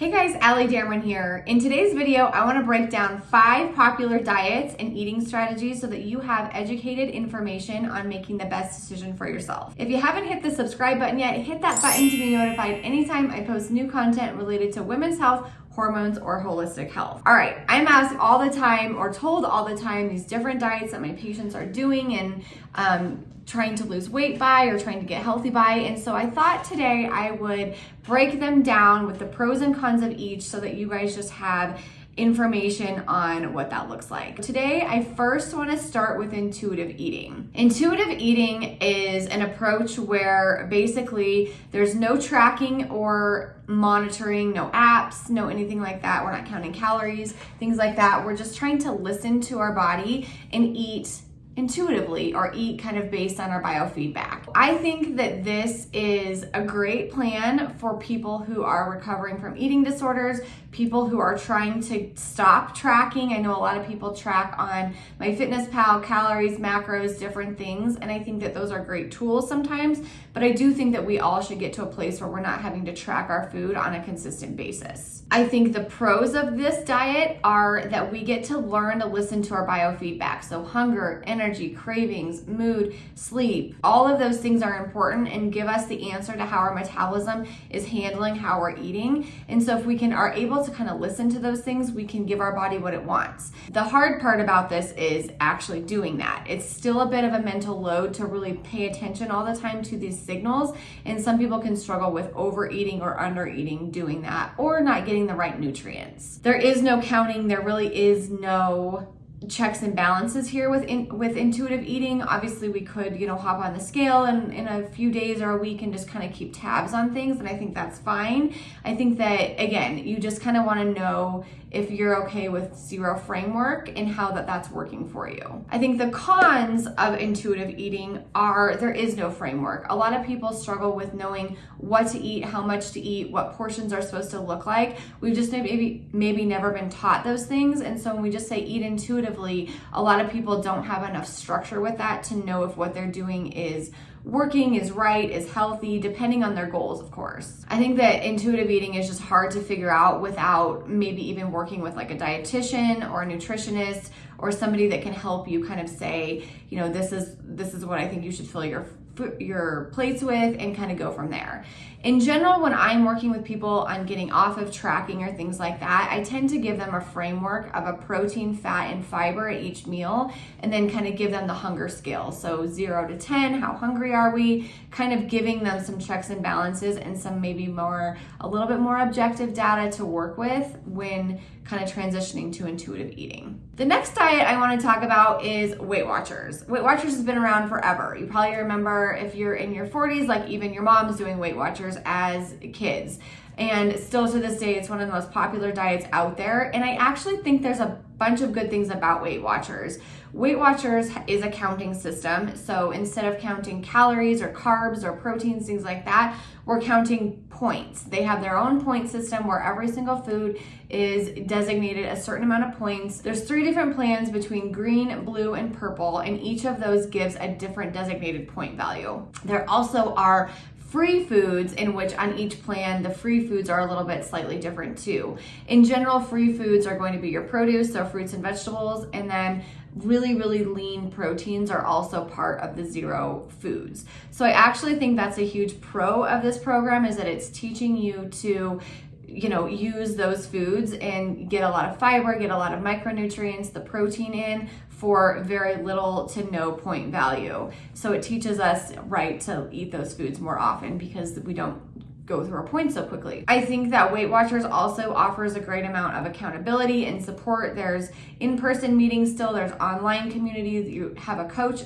Hey guys, Damron here. In today's video, I want to break down 5 popular diets and eating strategies so that you have educated information on making the best decision for yourself. If you haven't hit the subscribe button yet, hit that button to be notified anytime I post new content related to women's health, hormones, or holistic health. All right, I'm asked all the time or told all the time these different diets that my patients are doing and trying to lose weight by or trying to get healthy by. And so I thought today I would break them down with the pros and cons of each so that you guys just have information on what that looks like. Today, I first want to start with intuitive eating. Intuitive eating is an approach where basically there's no tracking or monitoring, no apps, no anything like that. We're not counting calories, things like that. We're just trying to listen to our body and eat intuitively or eat kind of based on our biofeedback. I think that this is a great plan for people who are recovering from eating disorders, people who are trying to stop tracking. I know a lot of people track on MyFitnessPal, calories, macros, different things, and I think that those are great tools sometimes, but I do think that we all should get to a place where we're not having to track our food on a consistent basis. I think the pros of this diet are that we get to learn to listen to our biofeedback. So hunger, energy, cravings, mood, sleep, all of those things are important and give us the answer to how our metabolism is handling how we're eating. And so if we are able to kind of listen to those things, we can give our body what it wants. The hard part about this is actually doing that. It's still a bit of a mental load to really pay attention all the time to these signals. And some people can struggle with overeating or undereating doing that, or not getting the right nutrients. There is no counting. There really is no checks and balances here with intuitive eating. Obviously we could, hop on the scale in a few days or a week and just kind of keep tabs on things, and I think that's fine. I think that, again, you just kind of want to know if you're okay with zero framework and how that's working for you. I think the cons of intuitive eating are there is no framework. A lot of people struggle with knowing what to eat, how much to eat, what portions are supposed to look like. We've just maybe never been taught those things, and so when we just say eat intuitively, a lot of people don't have enough structure with that to know if what they're doing is working, is right, is healthy, depending on their goals, of course. I think that intuitive eating is just hard to figure out without maybe even working with like a dietitian or a nutritionist or somebody that can help you kind of say, this is what I think you should fill your plates with, and kind of go from there. In general, when I'm working with people on getting off of tracking or things like that, I tend to give them a framework of a protein, fat, and fiber at each meal, and then kind of give them the hunger scale. So 0 to 10, how hungry are we? Kind of giving them some checks and balances and some maybe a little bit more objective data to work with when kind of transitioning to intuitive eating. The next diet I want to talk about is Weight Watchers. Weight Watchers has been around forever. You probably remember, if you're in your 40s, like even your mom's doing Weight Watchers as kids. And still to this day, it's one of the most popular diets out there. And I actually think there's a bunch of good things about Weight Watchers. Weight Watchers is a counting system. So instead of counting calories or carbs or proteins, things like that, we're counting points. They have their own point system where every single food is designated a certain amount of points. There's 3 different plans between green, blue, and purple, and each of those gives a different designated point value. There also are free foods, in which on each plan, the free foods are a little bit slightly different too. In general, free foods are going to be your produce, so fruits and vegetables, and then really, really lean proteins are also part of the zero foods. So I actually think that's a huge pro of this program, is that it's teaching you to use those foods and get a lot of fiber, get a lot of micronutrients, the protein in for very little to no point value. So it teaches us, right, to eat those foods more often because we don't go through our points so quickly. I think that Weight Watchers also offers a great amount of accountability and support. There's in-person meetings still, there's online communities, you have a coach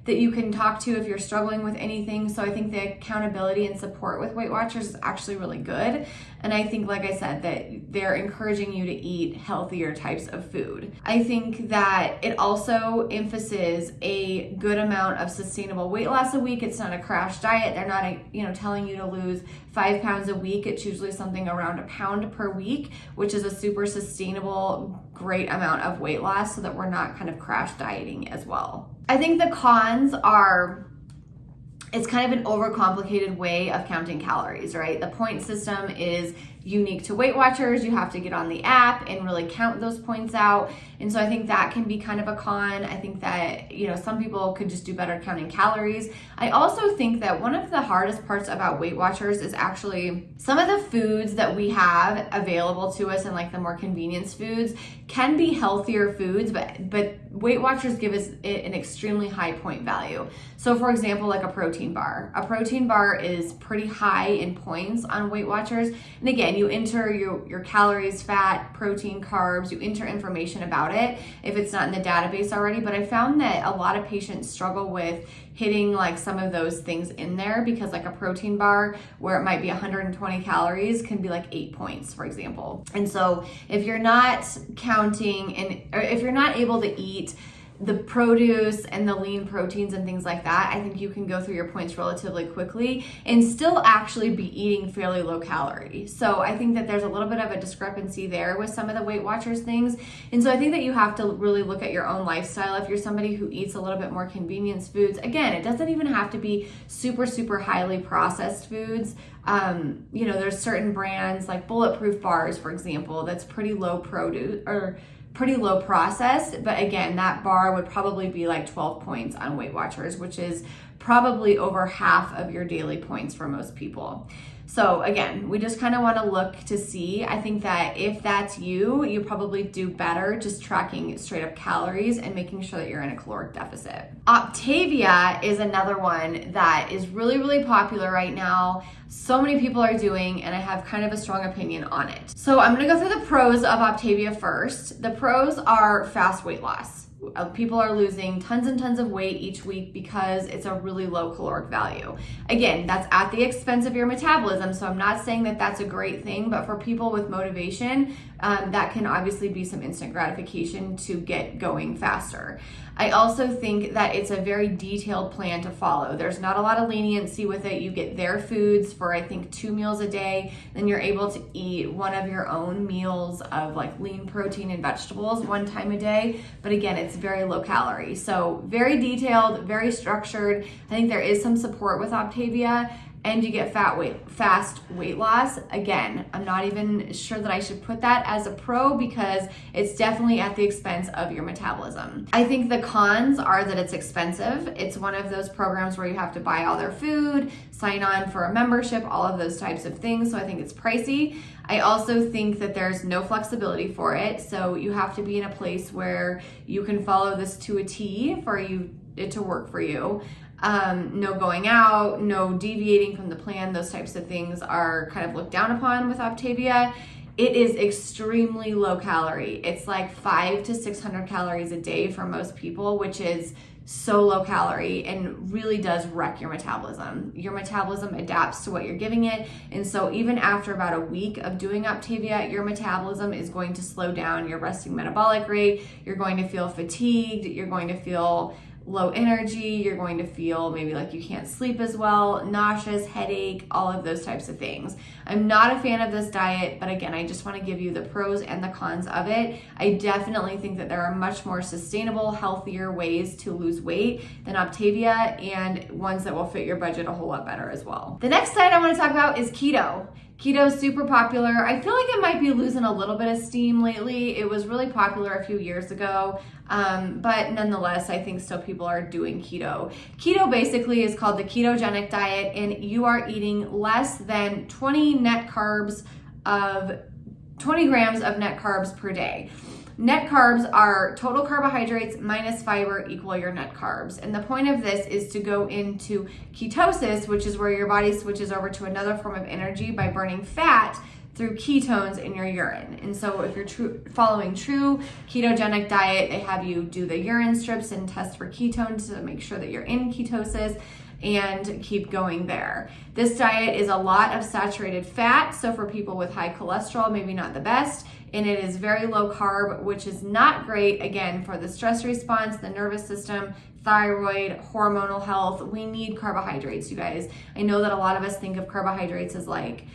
that you can talk to if you're struggling with anything. So I think the accountability and support with Weight Watchers is actually really good. And I think, like I said, that they're encouraging you to eat healthier types of food. I think that it also emphasizes a good amount of sustainable weight loss a week. It's not a crash diet. They're not, telling you to lose 5 pounds a week. It's usually something around 1 pound per week, which is a super sustainable, great amount of weight loss so that we're not kind of crash dieting as well. I think the cons are it's kind of an overcomplicated way of counting calories, right? The point system is unique to Weight Watchers. You have to get on the app and really count those points out. And so I think that can be kind of a con. I think that, some people could just do better counting calories. I also think that one of the hardest parts about Weight Watchers is actually some of the foods that we have available to us, and like the more convenience foods can be healthier foods, but Weight Watchers give us an extremely high point value. So for example, like a protein bar. A protein bar is pretty high in points on Weight Watchers. And again, you enter your calories, fat, protein, carbs, you enter information about it if it's not in the database already. But I found that a lot of patients struggle with hitting like some of those things in there, because like a protein bar where it might be 120 calories can be like 8 points, for example. And so if you're not counting or if you're not able to eat the produce and the lean proteins and things like that, I think you can go through your points relatively quickly and still actually be eating fairly low calorie. So I think that there's a little bit of a discrepancy there with some of the Weight Watchers things. And so I think that you have to really look at your own lifestyle. If you're somebody who eats a little bit more convenience foods, again, it doesn't even have to be super, super highly processed foods. There's certain brands like Bulletproof bars, for example, that's pretty low produce or pretty low processed, but again, that bar would probably be like 12 points on Weight Watchers, which is probably over half of your daily points for most people. So again, we just kind of want to look to see. I think that if that's you probably do better just tracking straight up calories and making sure that you're in a caloric deficit. Optavia is another one that is really, really popular right now. So many people are doing, and I have kind of a strong opinion on it. So I'm going to go through the pros of Optavia first. The pros are fast weight loss. People are losing tons and tons of weight each week because it's a really low caloric value. Again, that's at the expense of your metabolism. So I'm not saying that that's a great thing, but for people with motivation, that can obviously be some instant gratification to get going faster. I also think that it's a very detailed plan to follow. There's not a lot of leniency with it. You get their foods for, I think, 2 meals a day. Then you're able to eat one of your own meals of like lean protein and vegetables one time a day. But again, it's very low calorie. So very detailed, very structured. I think there is some support with Optavia. And you get fast weight loss. Again, I'm not even sure that I should put that as a pro, because it's definitely at the expense of your metabolism. I think the cons are that it's expensive. It's one of those programs where you have to buy all their food, sign on for a membership, all of those types of things. So I think it's pricey. I also think that there's no flexibility for it. So you have to be in a place where you can follow this to a T for it to work for you. No going out, no deviating from the plan. Those types of things are kind of looked down upon with Optavia. It is extremely low calorie. It's like 500 to 600 calories a day for most people, which is so low calorie and really does wreck your metabolism. Your metabolism adapts to what you're giving it. And so even after about a week of doing Optavia, your metabolism is going to slow down your resting metabolic rate. You're going to feel fatigued. You're going to feel low energy, you're going to feel maybe like you can't sleep as well, nauseous, headache, all of those types of things. I'm not a fan of this diet, but again, I just want to give you the pros and the cons of it. I definitely think that there are much more sustainable, healthier ways to lose weight than Optavia, and ones that will fit your budget a whole lot better as well. The next diet I want to talk about is keto. Keto is super popular. I feel like it might be losing a little bit of steam lately. It was really popular a few years ago, but nonetheless, I think still people are doing keto. Keto basically is called the ketogenic diet, and you are eating less than 20 grams of net carbs per day. Net carbs are total carbohydrates minus fiber equal your net carbs. And the point of this is to go into ketosis, which is where your body switches over to another form of energy by burning fat through ketones in your urine. And so if you're following true ketogenic diet, they have you do the urine strips and test for ketones to make sure that you're in ketosis and keep going there. This diet is a lot of saturated fat, so for people with high cholesterol, maybe not the best, and it is very low carb, which is not great, again, for the stress response, the nervous system, thyroid, hormonal health. We need carbohydrates, you guys. I know that a lot of us think of carbohydrates as like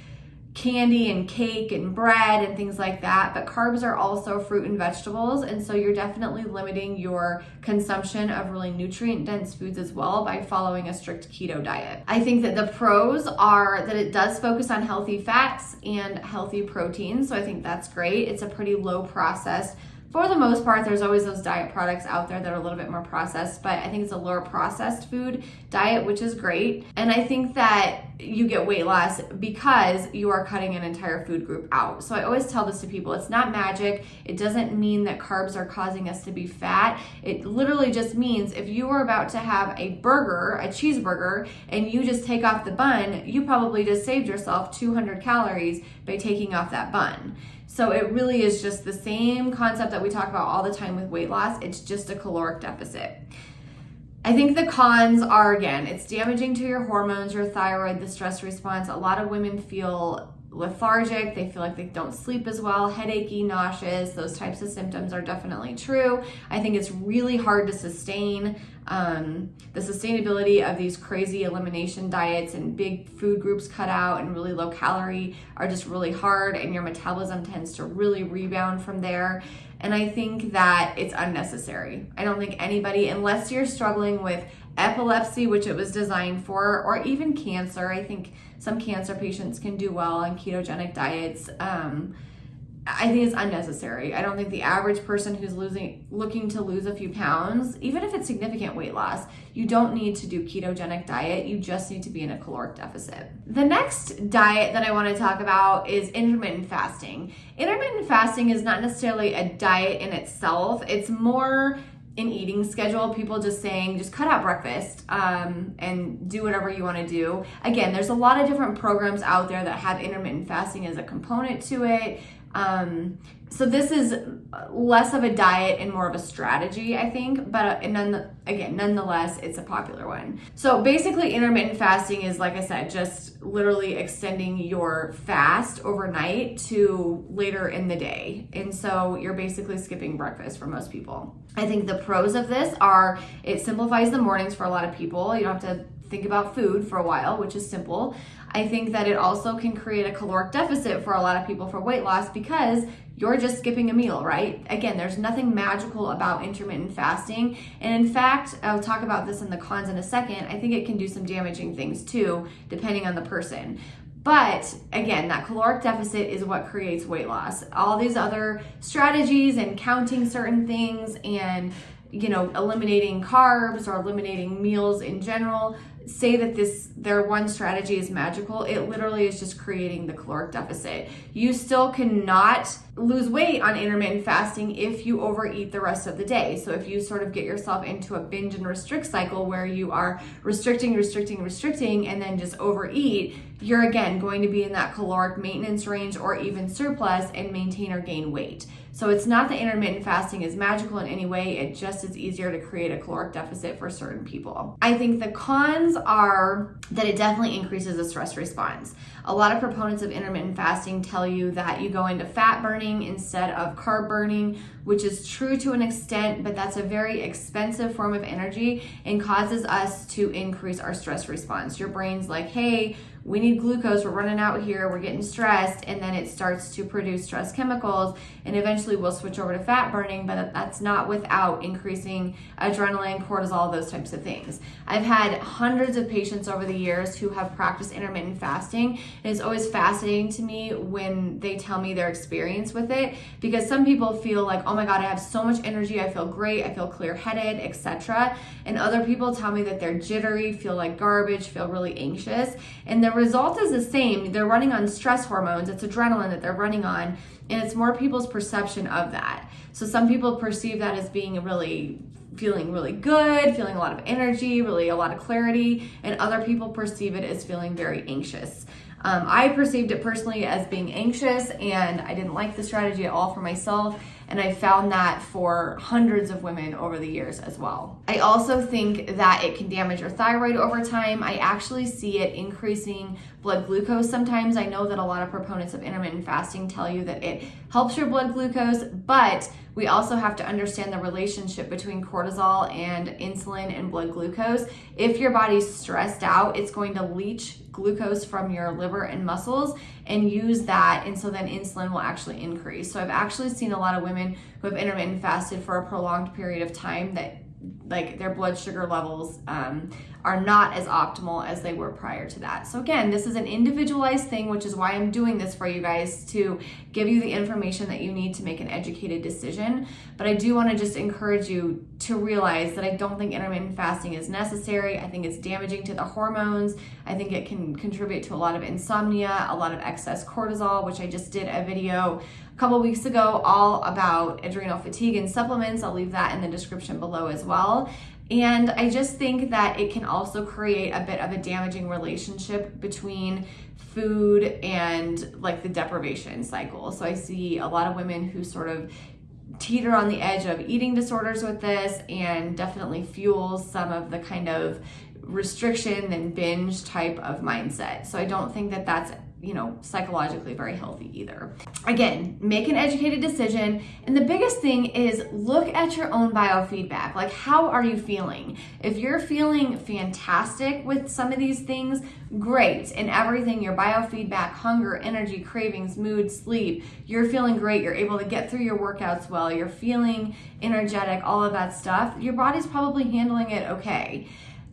candy and cake and bread and things like that, but carbs are also fruit and vegetables, and so you're definitely limiting your consumption of really nutrient dense foods as well by following a strict keto diet. I think that the pros are that it does focus on healthy fats and healthy proteins, so I think that's great. It's a pretty low processed, for the most part. There's always those diet products out there that are a little bit more processed, but I think it's a lower processed food diet, which is great. And I think that you get weight loss because you are cutting an entire food group out. So I always tell this to people, it's not magic. It doesn't mean that carbs are causing us to be fat. It literally just means if you were about to have a burger, a cheeseburger, and you just take off the bun, you probably just saved yourself 200 calories by taking off that bun. So it really is just the same concept that we talk about all the time with weight loss. It's just a caloric deficit. I think the cons are, again, it's damaging to your hormones, your thyroid, the stress response. A lot of women feel lethargic. They feel like they don't sleep as well, headachy, nauseous. Those types of symptoms are definitely true. I think it's really hard to sustain. The sustainability of these crazy elimination diets and big food groups cut out and really low calorie are just really hard, and your metabolism tends to really rebound from there. And I think that it's unnecessary. I don't think anybody, unless you're struggling with epilepsy, which it was designed for, or even cancer. I think some cancer patients can do well on ketogenic diets. I think it's unnecessary. I don't think the average person who's looking to lose a few pounds, even if it's significant weight loss, you don't need to do ketogenic diet. You just need to be in a caloric deficit. The next diet that I want to talk about is intermittent fasting. Intermittent fasting is not necessarily a diet in itself. It's more an eating schedule, people just saying, just cut out breakfast and do whatever you want to do. Again, there's a lot of different programs out there that have intermittent fasting as a component to it. So this is less of a diet and more of a strategy, I think, but nonetheless, it's a popular one. So basically intermittent fasting is, like I said, just literally extending your fast overnight to later in the day. And so you're basically skipping breakfast for most people. I think the pros of this are it simplifies the mornings for a lot of people. You don't have to think about food for a while, which is simple. I think that it also can create a caloric deficit for a lot of people for weight loss because you're just skipping a meal, right? Again, there's nothing magical about intermittent fasting. And in fact, I'll talk about this in the cons in a second. I think it can do some damaging things too, depending on the person. But again, that caloric deficit is what creates weight loss. All these other strategies and counting certain things and eliminating carbs or eliminating meals in general, say that their one strategy is magical. It literally is just creating the caloric deficit. You still cannot lose weight on intermittent fasting if you overeat the rest of the day. So if you sort of get yourself into a binge and restrict cycle where you are restricting, and then just overeat, you're again going to be in that caloric maintenance range or even surplus and maintain or gain weight. So it's not that intermittent fasting is magical in any way, it just is easier to create a caloric deficit for certain people. I think the cons are that it definitely increases the stress response. A lot of proponents of intermittent fasting tell you that you go into fat burning instead of carb burning, which is true to an extent, but that's a very expensive form of energy and causes us to increase our stress response. Your brain's like, hey, we need glucose, we're running out here, we're getting stressed, and then it starts to produce stress chemicals, and eventually we'll switch over to fat burning, but that's not without increasing adrenaline, cortisol, those types of things. I've had hundreds of patients over the years who have practiced intermittent fasting, and it's always fascinating to me when they tell me their experience with it, because some people feel like, oh my God, I have so much energy, I feel great, I feel clear-headed, etc. And other people tell me that they're jittery, feel like garbage, feel really anxious, and the result is the same. They're running on stress hormones. It's adrenaline that they're running on, and it's more people's perception of that. So some people perceive that as being feeling really good, feeling a lot of energy, really a lot of clarity, and other people perceive it as feeling very anxious. I perceived it personally as being anxious, and I didn't like the strategy at all for myself, and I found that for hundreds of women over the years as well. I also think that it can damage your thyroid over time. I actually see it increasing blood glucose sometimes. I know that a lot of proponents of intermittent fasting tell you that it helps your blood glucose, but We also have to understand the relationship between cortisol and insulin and blood glucose. If your body's stressed out, it's going to leach glucose from your liver and muscles and use that, and so then insulin will actually increase. So I've actually seen a lot of women who have intermittent fasted for a prolonged period of time that like their blood sugar levels are not as optimal as they were prior to that. So again, this is an individualized thing, which is why I'm doing this for you guys, to give you the information that you need to make an educated decision. But I do want to just encourage you to realize that I don't think intermittent fasting is necessary. I think it's damaging to the hormones. I think it can contribute to a lot of insomnia, a lot of excess cortisol, which I just did a video a couple weeks ago all about adrenal fatigue and supplements. I'll leave that in the description below as well. And I just think that it can also create a bit of a damaging relationship between food and like the deprivation cycle. So I see a lot of women who sort of teeter on the edge of eating disorders with this, and definitely fuels some of the kind of restriction and binge type of mindset. So I don't think that that's psychologically very healthy either. Again, make an educated decision. And the biggest thing is look at your own biofeedback. Like, how are you feeling? If you're feeling fantastic with some of these things, great. And everything, your biofeedback, hunger, energy, cravings, mood, sleep, you're feeling great. You're able to get through your workouts well. You're feeling energetic, all of that stuff. Your body's probably handling it okay.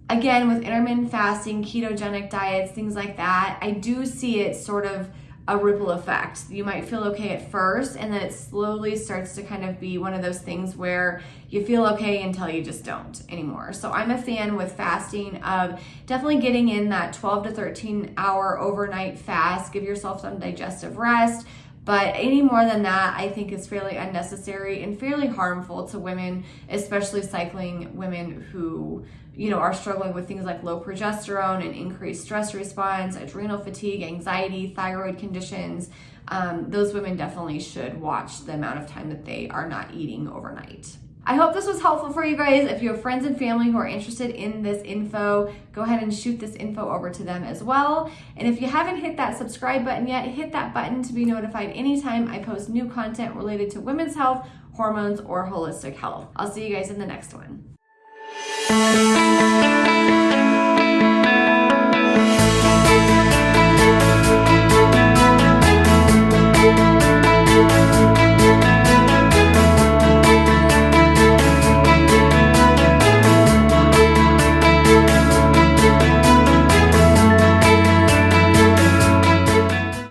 Again, with intermittent fasting, ketogenic diets, things like that, I do see it sort of a ripple effect. You might feel okay at first, and then it slowly starts to kind of be one of those things where you feel okay until you just don't anymore. So I'm a fan with fasting of definitely getting in that 12 to 13 hour overnight fast. Give yourself some digestive rest. But any more than that, I think is fairly unnecessary and fairly harmful to women, especially cycling women who, are struggling with things like low progesterone and increased stress response, adrenal fatigue, anxiety, thyroid conditions. Those women definitely should watch the amount of time that they are not eating overnight. I hope this was helpful for you guys. If you have friends and family who are interested in this info, go ahead and shoot this info over to them as well. And if you haven't hit that subscribe button yet, hit that button to be notified anytime I post new content related to women's health, hormones, or holistic health. I'll see you guys in the next one.